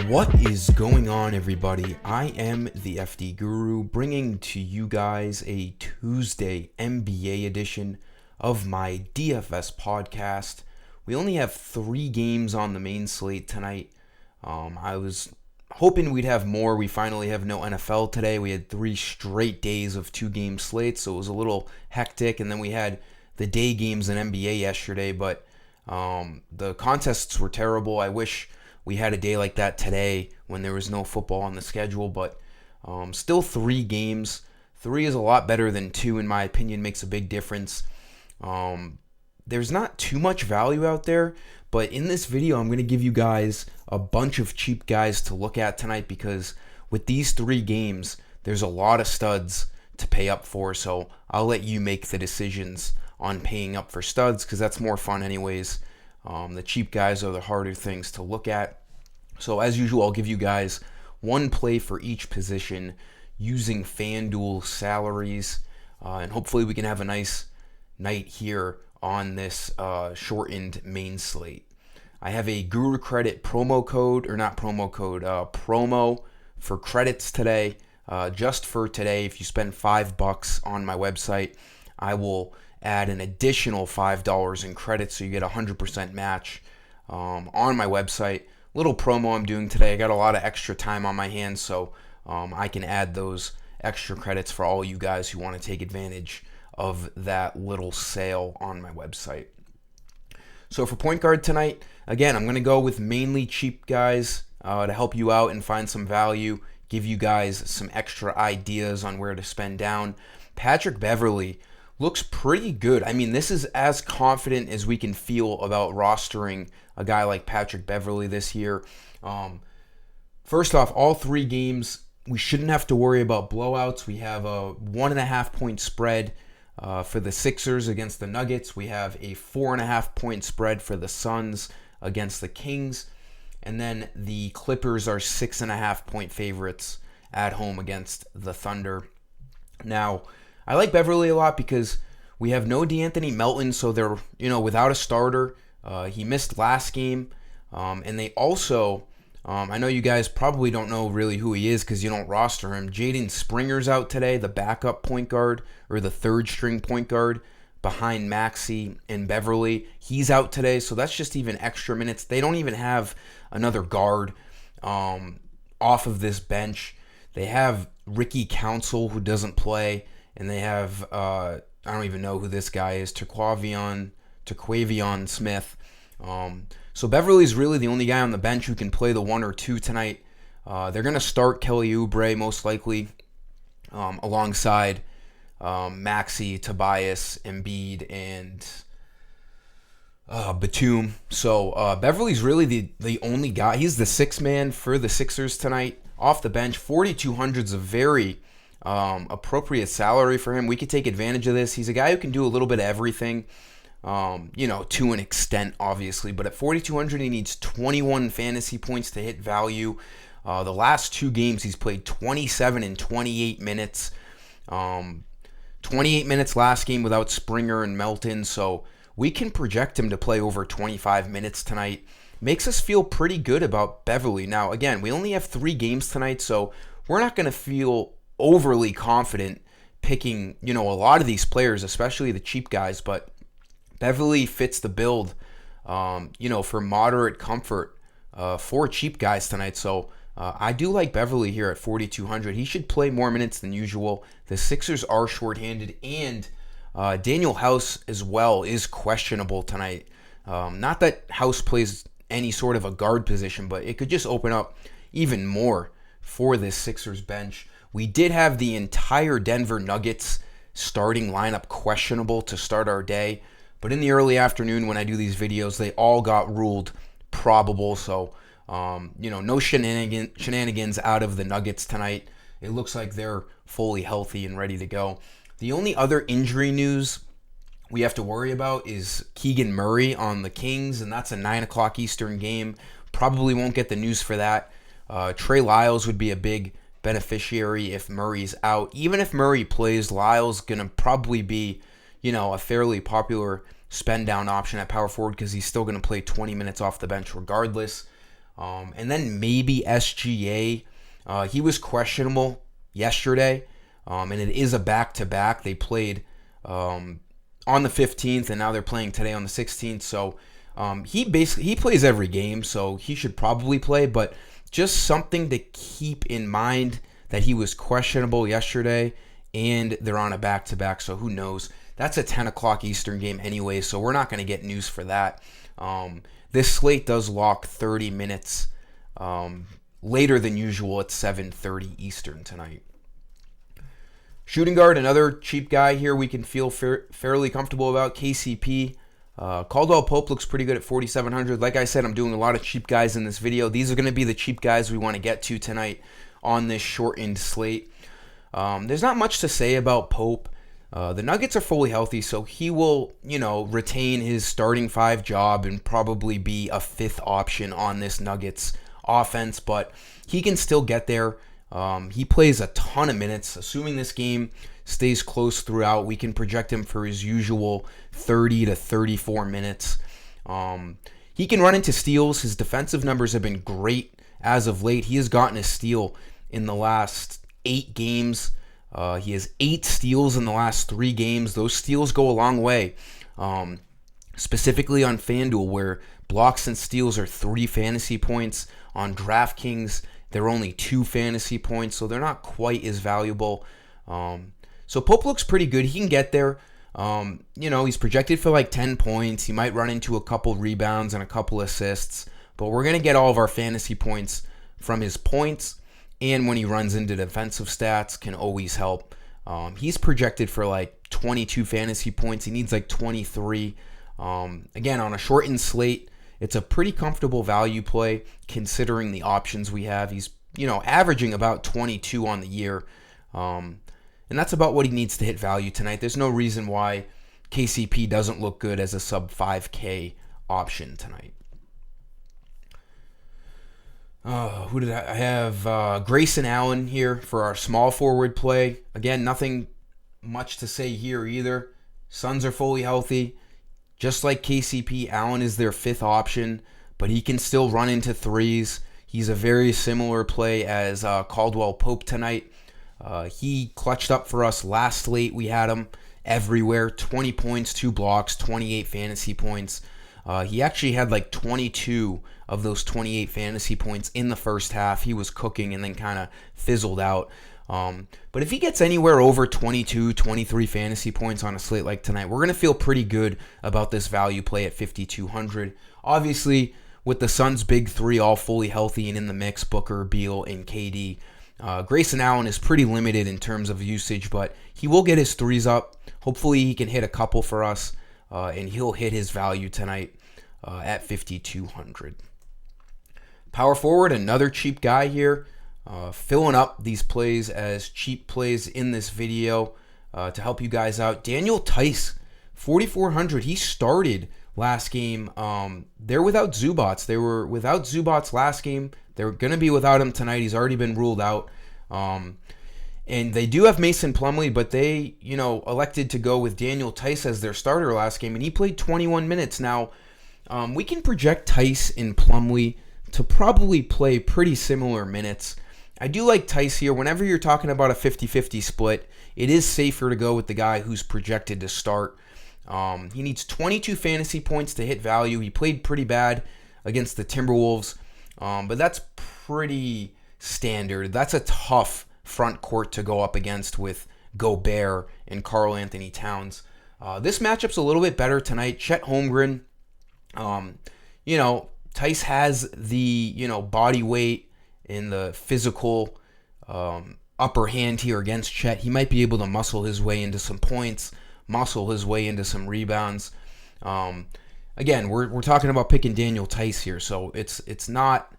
What is going on, everybody? I am the FD Guru, bringing to you guys a Tuesday NBA edition of my DFS podcast. We only have 3 games on the main slate tonight. I was hoping we'd have more. We finally have no NFL today. We had 3 straight days of 2-game slates, so it was a little hectic. And then we had the day games in NBA yesterday, but the contests were terrible. I wish we had a day like that today when there was no football on the schedule, but still 3 games. 3 is a lot better than 2, in my opinion, makes a big difference. There's not too much value out there, but in this video, I'm going to give you guys a bunch of cheap guys to look at tonight because with these 3 games, there's a lot of studs to pay up for, so I'll let you make the decisions on paying up for studs because that's more fun anyways. The cheap guys are the harder things to look at. So as usual, I'll give you guys one play for each position using FanDuel salaries. And hopefully we can have a nice night here on this shortened main slate. I have a Guru Credit promo for credits today. Just for today, if you spend $5 on my website, I will add an additional $5 in credits, so you get a 100% match on my website. Little promo I'm doing today. I got a lot of extra time on my hands, so I can add those extra credits for all you guys who want to take advantage of that little sale on my website. So for point guard tonight, again, I'm going to go with mainly cheap guys to help you out and find some value, give you guys some extra ideas on where to spend down. Patrick Beverley looks pretty good. I mean, this is as confident as we can feel about rostering a guy like Patrick Beverley this year. First off, all 3 games, we shouldn't have to worry about blowouts. We have a 1.5 point spread for the Sixers against the Nuggets. We have a 4.5 point spread for the Suns against the Kings. And then the Clippers are 6.5 point favorites at home against the Thunder. Now, I like Beverley a lot because we have no DeAnthony Melton, so they're without a starter. He missed last game, and they also, I know you guys probably don't know really who he is because you don't roster him. Jaden Springer's out today, the backup point guard or the third string point guard behind Maxey and Beverley. He's out today, so that's just even extra minutes. They don't even have another guard off of this bench. They have Ricky Council who doesn't play. And they have, I don't even know who this guy is, Taquavion Smith. So Beverly's really the only guy on the bench who can play the 1 or 2 tonight. They're going to start Kelly Oubre most likely alongside Maxey, Tobias, Embiid, and Batum. So Beverly's really the only guy. He's the 6th man for the Sixers tonight. Off the bench, 4,200 is a very appropriate salary for him. We could take advantage of this. He's a guy who can do a little bit of everything, to an extent, obviously. But at 4,200, he needs 21 fantasy points to hit value. The last 2 games, he's played 27 and 28 minutes. 28 minutes last game without Springer and Melton. So we can project him to play over 25 minutes tonight. Makes us feel pretty good about Beverly. Now, again, we only have 3 games tonight, so we're not going to feel overly confident picking, a lot of these players, especially the cheap guys, but Beverly fits the build, for moderate comfort for cheap guys tonight. So I do like Beverly here at 4,200. He should play more minutes than usual. The Sixers are shorthanded, and Daniel House as well is questionable tonight. Not that House plays any sort of a guard position, but it could just open up even more for this Sixers bench. We did have the entire Denver Nuggets starting lineup questionable to start our day, but in the early afternoon when I do these videos, they all got ruled probable. So, no shenanigans out of the Nuggets tonight. It looks like they're fully healthy and ready to go. The only other injury news we have to worry about is Keegan Murray on the Kings, and that's a 9 o'clock Eastern game. Probably won't get the news for that. Trey Lyles would be a big beneficiary if Murray's out. Even if Murray plays, Lyles going to probably be, a fairly popular spend down option at power forward because he's still going to play 20 minutes off the bench regardless. And then maybe SGA. He was questionable yesterday, and it is a back-to-back. They played on the 15th, and now they're playing today on the 16th. So he plays every game, so he should probably play. But just something to keep in mind that he was questionable yesterday, and they're on a back-to-back, so who knows? That's a 10 o'clock Eastern game anyway, so we're not going to get news for that. This slate does lock 30 minutes later than usual at 7:30 Eastern tonight. Shooting guard, another cheap guy here we can feel fairly comfortable about, KCP. Caldwell Pope looks pretty good at 4,700. Like I said, I'm doing a lot of cheap guys in this video. These are going to be the cheap guys we want to get to tonight on this shortened slate. There's not much to say about Pope. The Nuggets are fully healthy, so he will, retain his starting 5 job and probably be a 5th option on this Nuggets offense, but he can still get there. He plays a ton of minutes. Assuming this game stays close throughout, we can project him for his usual 30 to 34 minutes. He can run into steals. His defensive numbers have been great as of late. He has gotten a steal in the last 8 games. He has 8 steals in the last 3 games. Those steals go a long way, specifically on FanDuel, where blocks and steals are 3 fantasy points. On DraftKings, they're only 2 fantasy points, so they're not quite as valuable. So Pope looks pretty good. He can get there. He's projected for like 10 points. He might run into a couple rebounds and a couple assists, but we're going to get all of our fantasy points from his points. And when he runs into defensive stats, can always help. He's projected for like 22 fantasy points. He needs like 23. Again, on a shortened slate, it's a pretty comfortable value play considering the options we have. He's, averaging about 22 on the year. And that's about what he needs to hit value tonight. There's no reason why KCP doesn't look good as a sub 5K option tonight. Who did I have? Grayson Allen here for our small forward play. Again, nothing much to say here either. Suns are fully healthy. Just like KCP, Allen is their 5th option, but he can still run into threes. He's a very similar play as Caldwell Pope tonight. He clutched up for us last slate. We had him everywhere. 20 points, 2 blocks, 28 fantasy points. He actually had like 22 of those 28 fantasy points in the first half. He was cooking and then kind of fizzled out. But if he gets anywhere over 22, 23 fantasy points on a slate like tonight, we're going to feel pretty good about this value play at 5,200. Obviously, with the Suns' big 3 all fully healthy and in the mix, Booker, Beal, and KD, Grayson Allen is pretty limited in terms of usage, but he will get his 3s up. Hopefully, he can hit a couple for us, and he'll hit his value tonight at 5,200. Power forward, another cheap guy here. Filling up these plays as cheap plays in this video to help you guys out. Daniel Tice, 4,400. He started last game. They're without Zubats. They were without Zubats last game. They're going to be without him tonight. He's already been ruled out. And they do have Mason Plumlee, but they, elected to go with Daniel Tice as their starter last game, and he played 21 minutes. Now, we can project Tice and Plumlee to probably play pretty similar minutes. I do like Tice here. Whenever you're talking about a 50-50 split, it is safer to go with the guy who's projected to start. He needs 22 fantasy points to hit value. He played pretty bad against the Timberwolves, but that's pretty standard. That's a tough front court to go up against with Gobert and Karl Anthony Towns. This matchup's a little bit better tonight. Chet Holmgren, Tice has the, body weight and the physical upper hand here against Chet. He might be able to muscle his way into some points, muscle his way into some rebounds. Again, we're talking about picking Daniel Tice here, so it's not,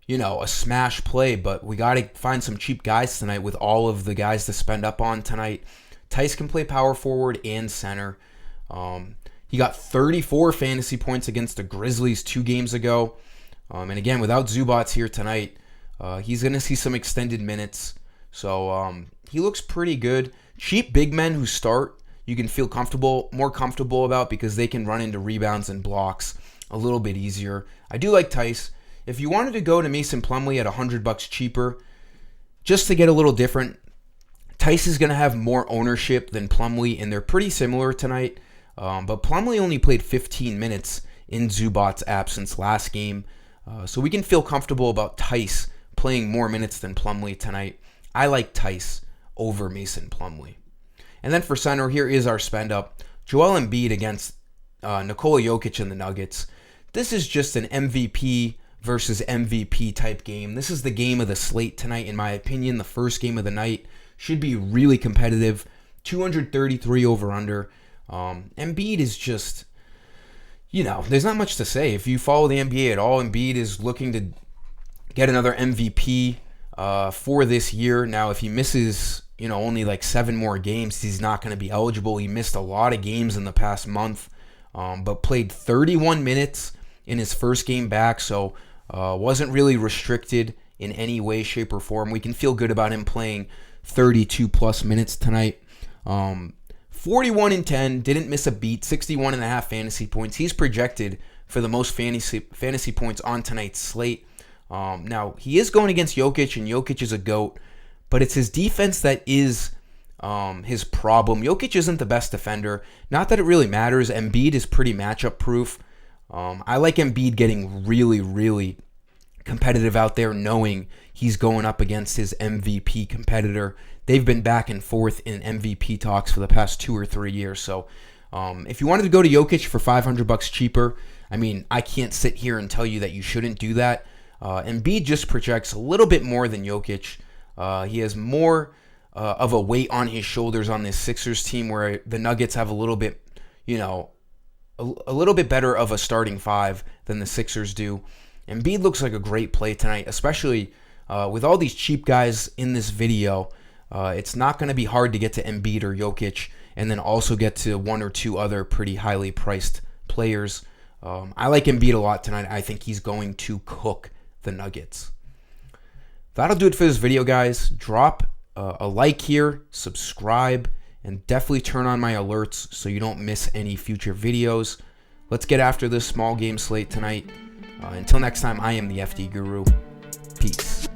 a smash play, but we got to find some cheap guys tonight with all of the guys to spend up on tonight. Tice can play power forward and center. He got 34 fantasy points against the Grizzlies 2 games ago. And again, without Zubats here tonight, he's going to see some extended minutes. So he looks pretty good. Cheap big men who start, you can feel more comfortable about because they can run into rebounds and blocks a little bit easier. I do like Tice. If you wanted to go to Mason Plumlee at $100 cheaper, just to get a little different, Tice is going to have more ownership than Plumlee, and they're pretty similar tonight. But Plumlee only played 15 minutes in Zubac's absence last game, so we can feel comfortable about Tice playing more minutes than Plumlee tonight. I like Tice over Mason Plumlee. And then for center, here is our spend up. Joel Embiid against Nikola Jokic and the Nuggets. This is just an MVP versus MVP type game. This is the game of the slate tonight, in my opinion. The first game of the night should be really competitive. 233 over under. Embiid is just, there's not much to say. If you follow the NBA at all, Embiid is looking to get another MVP for this year. Now, if he misses, only like 7 more games, he's not going to be eligible. He missed a lot of games in the past month, but played 31 minutes in his first game back, so wasn't really restricted in any way, shape, or form. We can feel good about him playing 32-plus minutes tonight. 41 and 10, didn't miss a beat, 61.5 fantasy points. He's projected for the most fantasy points on tonight's slate. Now, he is going against Jokic, and Jokic is a GOAT, but it's his defense that is his problem. Jokic isn't the best defender. Not that it really matters. Embiid is pretty matchup proof. I like Embiid getting really, really competitive out there, knowing he's going up against his MVP competitor. They've been back and forth in MVP talks for the past 2 or 3 years. So if you wanted to go to Jokic for $500 cheaper, I can't sit here and tell you that you shouldn't do that. Embiid just projects a little bit more than Jokic. He has more of a weight on his shoulders on this Sixers team, where the Nuggets have a little bit, a little bit better of a starting five than the Sixers do. Embiid looks like a great play tonight, especially with all these cheap guys in this video. It's not going to be hard to get to Embiid or Jokic and then also get to 1 or 2 other pretty highly priced players. I like Embiid a lot tonight. I think he's going to cook the Nuggets. That'll do it for this video, guys. Drop a like here, subscribe, and definitely turn on my alerts so you don't miss any future videos. Let's get after this small game slate tonight. Until next time, I am the FD Guru. Peace.